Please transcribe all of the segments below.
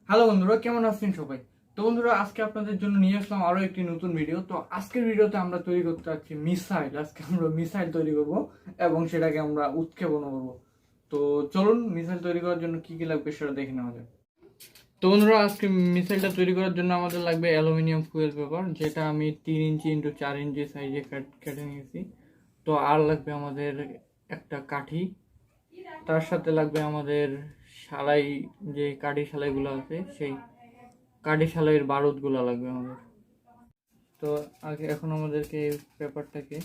Hello বন্ধুরা, কেমন আছেন সবাই? তো বন্ধুরা, আজকে আপনাদের জন্য নিয়ে আসলাম আরো একটি নতুন ভিডিও। তো আজকের ভিডিওতে আমরা তৈরি করতে যাচ্ছি মিসাইল। আজকে আমরা মিসাইল তৈরি করব এবং সেটাকে আমরা উৎক্ষেপণ করব। তো চলুন, মিসাইল তৈরি করার জন্য কি কি লাগবে সেটা দেখে নেওয়া যাক। তো বন্ধুরা, আজকে মিসাইলটা তৈরি করার জন্য আমাদের লাগবে অ্যালুমিনিয়াম ফুয়েল পেপার, যেটা আমি 3 ইঞ্চি ইন্টু 4 ইঞ্চি সাইজে কেটে নিয়েছি। তো আর লাগবে আমাদের একটা কাঠি, তার সাথে লাগবে আমাদের সালাই, যে কাঠি সালাইগুলো আছে সেই কাঠি সালাইয়ের বারুদগুলো লাগবে আমাদের। তো আগে এখন আমাদেরকে এই পেপারটাকে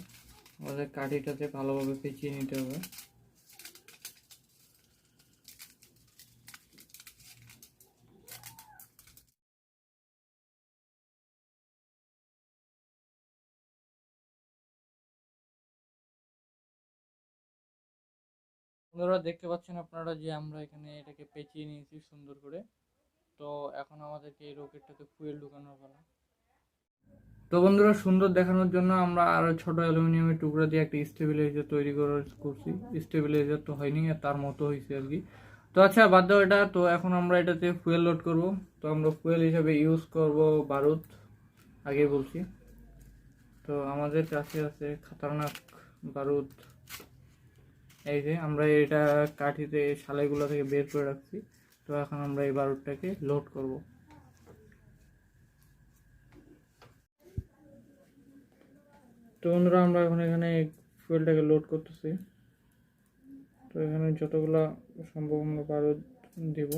আমাদের কাঠিটাতে ভালোভাবে পেঁচিয়ে নিতে হবে। বন্ধুরা, দেখতে পাচ্ছেন আপনারা যে আমরা এখানে এটাকে পেঁচিয়ে নিয়েছি সুন্দর করে। তো এখন আমাদেরকে এই রকেটটাতে ফুয়েল ঢুকানোর পালা। তো বন্ধুরা, সুন্দর দেখানোর জন্য আমরা আরো ছোট অ্যালুমিনিয়ামের টুকরা দিয়ে একটা স্টেবিলাইজার তৈরি করছি। স্টেবিলাইজার তো হয়নি, আর তার মতো হয়েছে আর কি। তো আচ্ছা, বাদ দাও এটা। তো এখন আমরা এটাতে ফুয়েল লোড করব। তো আমরা ফুয়েল হিসাবে ইউজ করব বারুদ, আগে বলছি। তো আমাদের কাছে আছে খতরনাক বারুদ। এই যে আমরা এটা কাঠিতে সালাইগুলো থেকে বের করে রাখছি। তো এখন আমরা এই বারুদটাকে লোড করব। তো বন্ধুরা, আমরা এখন এখানে ফুয়েলটাকে লোড করতেছি। তো এখানে যতগুলা সম্ভব আমরা বারুদ দিব।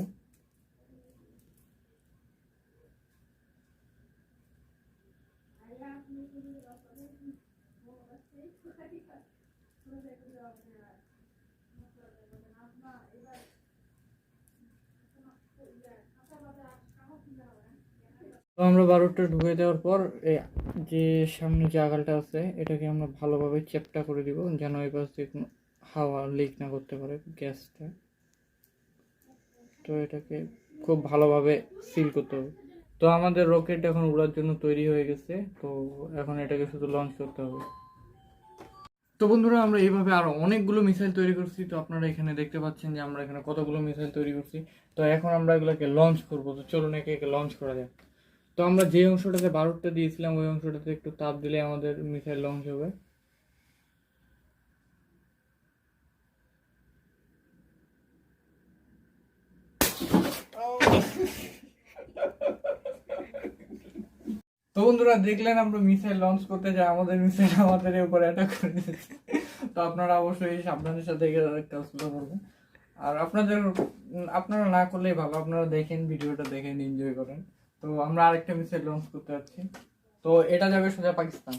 তো আমরা বারুদটা ঢুকিয়ে দেওয়ার পর যে সামনে যে আগালটা আছে এটাকে আমরা ভালোভাবে চ্যাপ্টা করে দিব, যেন এই পাশ দিয়ে কোনো হাওয়া লিক না করতে পারে গ্যাসটা। তো এটাকে খুব ভালোভাবে সিল করতে হবে। তো আমাদের রকেট এখন উড়ার জন্য তৈরি হয়ে গেছে। তো এখন এটাকে শুধু লঞ্চ করতে হবে। তো বন্ধুরা, আমরা এইভাবে আরো অনেকগুলো মিসাইল তৈরি করছি। তো আপনারা এখানে দেখতে পাচ্ছেন যে আমরা এখানে কতগুলো মিসাইল তৈরি করছি। তো এখন আমরা এগুলোকে লঞ্চ করবো। তো চলুন একে একে লঞ্চ করা যাক। তো আমরা যে অংশটাতে বারুদটা দিয়েছিলাম ওই অংশটাতে একটু তাপ দিলে আমাদের মিসাইল লঞ্চ হবে। তো বন্ধুরা, দেখলেন আমরা মিসাইল লঞ্চ করতে যাই, আমাদের মিসাইল আমাদের উপরে অ্যাটাক করে দিয়েছে। তো আপনারা অবশ্যই সাবধানের সাথে কাজগুলো করবেন। আর আপনারা না করলেই ভালো, আপনারা দেখেন, ভিডিওটা দেখেন, এনজয় করেন। তো আমরা আরেকটা মিসাইল লঞ্চ করতে যাচ্ছি। তো এটা যাবে সোজা পাকিস্তান।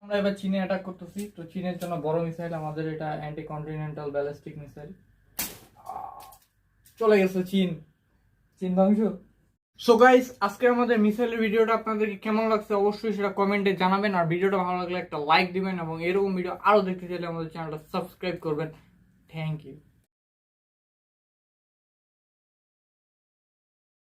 আমরা এবার চীনে অ্যাটাক করতেছি। তো চীনের জন্য বড় মিসাইল, আমাদের এটা অ্যান্টি কন্টিনেন্টাল ব্যালিস্টিক মিসাইল। চলে গেছে চীন। চীন ধ্বংস। সো গাইস, আজকে আমাদের মিসাইলের ভিডিওটা আপনাদেরকে কেমন লাগছে অবশ্যই সেটা কমেন্টে জানাবেন। আর ভিডিওটা ভালো লাগলে একটা লাইক দিবেন এবং এরকম ভিডিও আরো দেখতে চাইলে আমাদের চ্যানেলটা সাবস্ক্রাইব করবেন। Thank you.